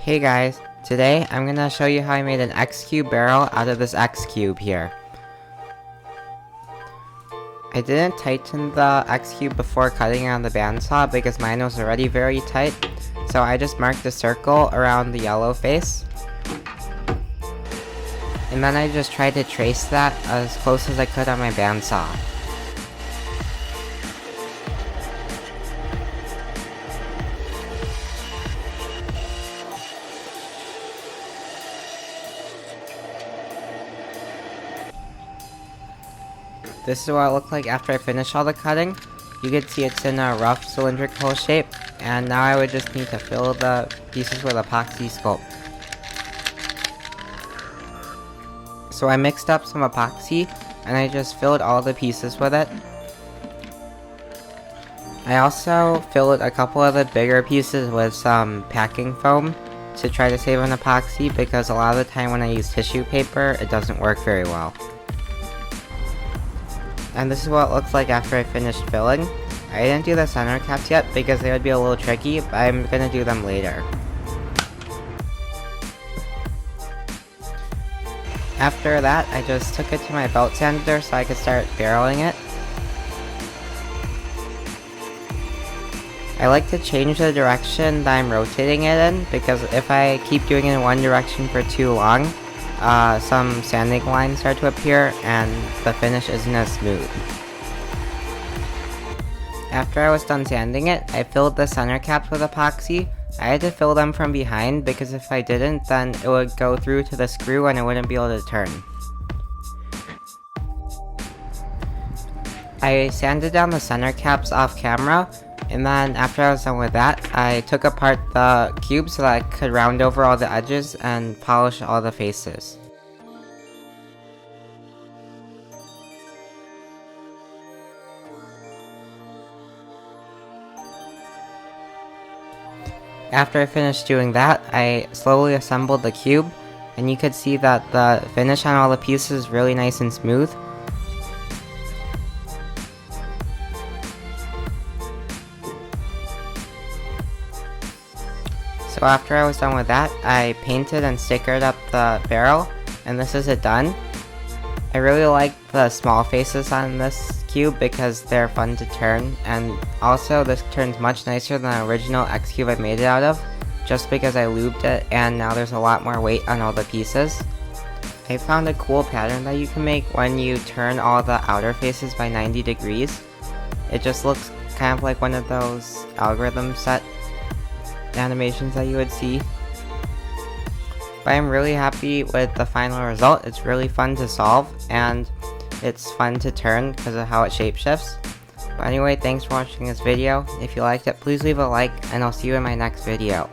Hey guys, today I'm gonna show you how I made an X-Cube barrel out of this X-Cube here. I didn't tighten the X-Cube before cutting it on the bandsaw because mine was already very tight, so I just marked a circle around the yellow face. And then I just tried to trace that as close as I could on my bandsaw. This is what it looked like after I finished all the cutting. You can see it's in a rough cylindrical shape, and now I would just need to fill the pieces with Apoxie Sculpt. So I mixed up some epoxy, and I just filled all the pieces with it. I also filled a couple of the bigger pieces with some packing foam to try to save on epoxy, because a lot of the time when I use tissue paper, it doesn't work very well. And this is what it looks like after I finished filling. I didn't do the center caps yet because they would be a little tricky, but I'm gonna do them later. After that, I just took it to my belt sander so I could start barreling it. I like to change the direction that I'm rotating it in, because if I keep doing it in one direction for too long, some sanding lines start to appear and the finish isn't as smooth. After I was done sanding it, I filled the center caps with epoxy. I had to fill them from behind because if I didn't, then it would go through to the screw and I wouldn't be able to turn. I sanded down the center caps off camera, and then after I was done with that, I took apart the cube so that I could round over all the edges and polish all the faces. After I finished doing that, I slowly assembled the cube, and you could see that the finish on all the pieces is really nice and smooth. So after I was done with that, I painted and stickered up the barrel, and this is it done. I really like the small faces on this cube because they're fun to turn, and also this turns much nicer than the original X cube I made it out of, just because I lubed it and now there's a lot more weight on all the pieces. I found a cool pattern that you can make when you turn all the outer faces by 90 degrees. It just looks kind of like one of those algorithm set animations that you would see. But I'm really happy with the final result. It's really fun to solve, and it's fun to turn because of how it shapeshifts. But anyway, thanks for watching this video. If you liked it, please leave a like, and I'll see you in my next video.